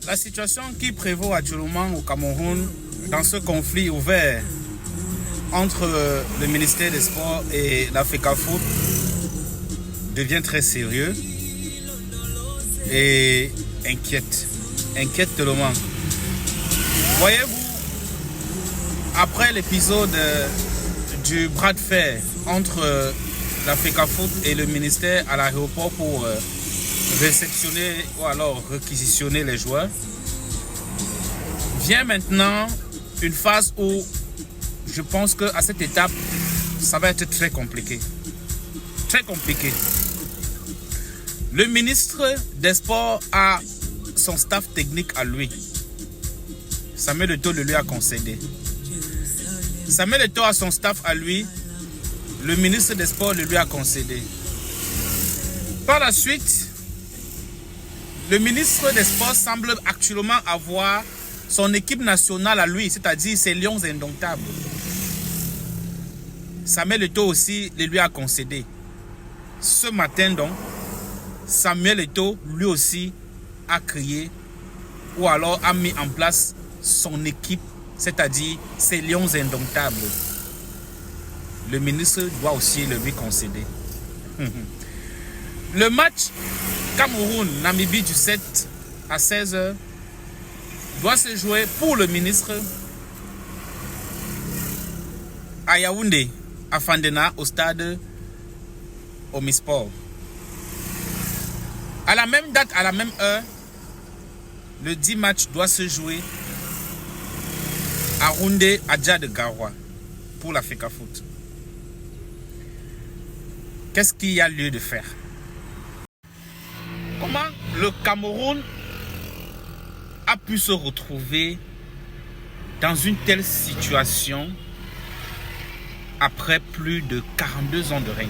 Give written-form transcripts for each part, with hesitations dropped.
La situation qui prévaut actuellement au Cameroun dans ce conflit ouvert entre le ministère des Sports et la FECAFOOT devient très sérieux et inquiète tellement. Voyez-vous, après l'épisode du bras de fer entre la FECAFOOT et le ministère à l'aéroport pour réceptionner ou alors réquisitionner les joueurs, vient maintenant une phase où je pense qu'à cette étape, ça va être très compliqué. Très compliqué. Le ministre des Sports a son staff technique à lui. Samuel Eto'o le lui a concédé. Samuel Eto'o a son staff à lui. Le ministre des Sports le lui a concédé. Par la suite, le ministre des Sports semble actuellement avoir son équipe nationale à lui, c'est-à-dire ses Lions indomptables. Samuel Eto'o aussi le lui a concédé. Ce matin donc, Samuel Eto'o lui aussi a créé ou alors a mis en place son équipe, c'est-à-dire ses Lions indomptables. Le ministre doit aussi le lui concéder. Le match Cameroun-Namibie du 7 à 16h doit se jouer pour le ministre à Yaoundé, à Fandena, au stade Omisport. À la même date, à la même heure, le 10 match doit se jouer à Roundé, à Dja de Garoua, pour la FECAFOOT. Qu'est-ce qu'il y a lieu de faire? Comment le Cameroun a pu se retrouver dans une telle situation après plus de 42 ans de règne?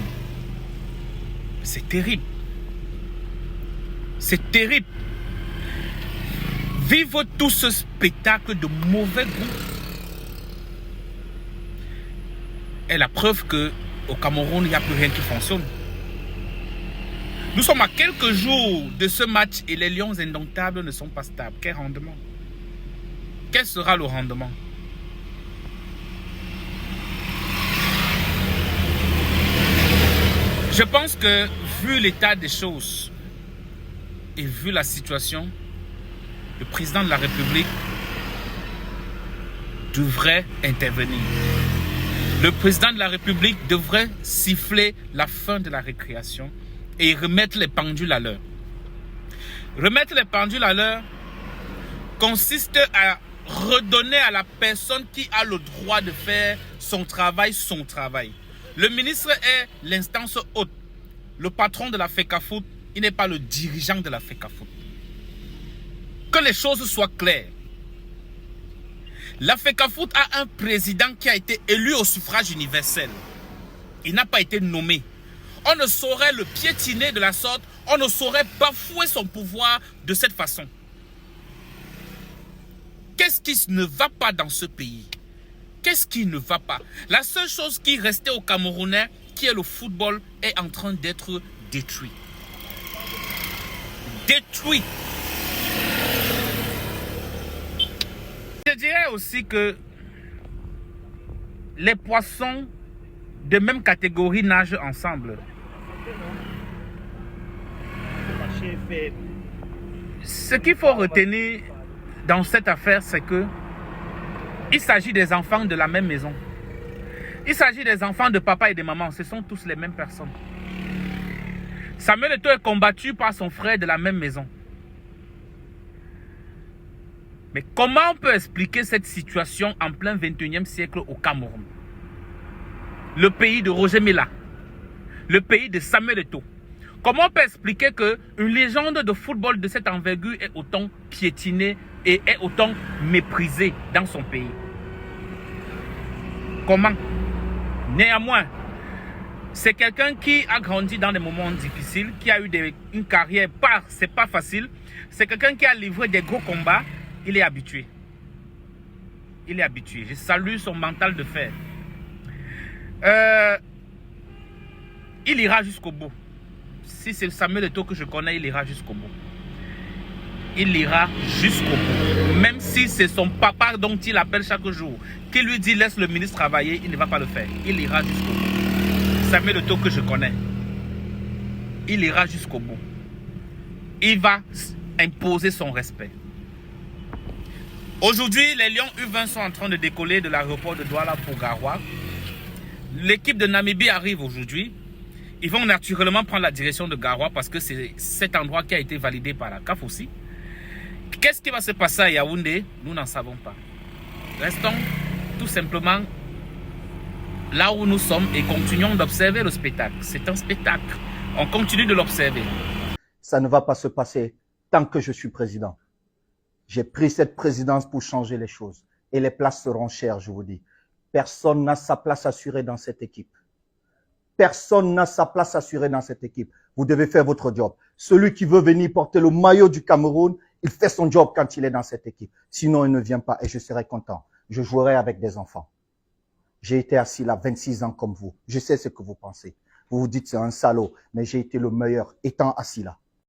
C'est terrible. C'est terrible. Vivre tout ce spectacle de mauvais goût est la preuve qu'au Cameroun, il n'y a plus rien qui fonctionne. Nous sommes à quelques jours de ce match et les Lions indomptables ne sont pas stables. Quel rendement? Quel sera le rendement? Je pense que vu l'état des choses et vu la situation, le président de la République devrait intervenir. Le président de la République devrait siffler la fin de la récréation et remettre les pendules à l'heure. Remettre les pendules à l'heure consiste à redonner à la personne qui a le droit de faire son travail. Le ministre est l'instance haute. Le patron de la FECAFOOT, il n'est pas le dirigeant de la FECAFOOT. Que les choses soient claires. La FECAFOOT a un président qui a été élu au suffrage universel. Il n'a pas été nommé. On ne saurait le piétiner de la sorte, on ne saurait bafouer son pouvoir de cette façon. Qu'est-ce qui ne va pas dans ce pays? Qu'est-ce qui ne va pas? La seule chose qui restait aux Camerounais, qui est le football, est en train d'être détruit. Détruit. Je dirais aussi que les poissons de même catégorie nagent ensemble. Ce qu'il faut retenir dans cette affaire, c'est que il s'agit des enfants de la même maison. Il s'agit des enfants de papa et de maman. Ce sont tous les mêmes personnes. Samuel Eto'o est combattu par son frère de la même maison. Mais comment on peut expliquer cette situation en plein 21e siècle au Cameroun? Le pays de Roger Milla, le pays de Samuel Eto'o. Comment on peut expliquer qu'une légende de football de cette envergure est autant piétinée et est autant méprisée dans son pays? Comment? Néanmoins, c'est quelqu'un qui a grandi dans des moments difficiles, qui a eu une carrière, c'est pas facile. C'est quelqu'un qui a livré des gros combats. Il est habitué. Il est habitué. Je salue son mental de fer. Il ira jusqu'au bout. Si c'est Samuel Eto'o que je connais, il ira jusqu'au bout. il ira jusqu'au bout. Même si c'est son papa dont il appelle chaque jour, qui lui dit laisse le ministre travailler, il ne va pas le faire. Il ira jusqu'au bout. Samuel Eto'o que je connais, il ira jusqu'au bout. Il va imposer son respect. Aujourd'hui, les Lions U20 sont en train de décoller de l'aéroport de Douala pour Garoua. L'équipe de Namibie arrive aujourd'hui. Ils vont naturellement prendre la direction de Garoua parce que c'est cet endroit qui a été validé par la CAF aussi. Qu'est-ce qui va se passer à Yaoundé? Nous n'en savons pas. Restons tout simplement là où nous sommes et continuons d'observer le spectacle. C'est un spectacle. On continue de l'observer. Ça ne va pas se passer tant que je suis président. J'ai pris cette présidence pour changer les choses. Et les places seront chères, je vous dis. Personne n'a sa place assurée dans cette équipe. Personne n'a sa place assurée dans cette équipe. Vous devez faire votre job. Celui qui veut venir porter le maillot du Cameroun, il fait son job quand il est dans cette équipe. Sinon, il ne vient pas et je serai content. Je jouerai avec des enfants. J'ai été assis là 26 ans comme vous. Je sais ce que vous pensez. Vous vous dites c'est un salaud, mais j'ai été le meilleur étant assis là.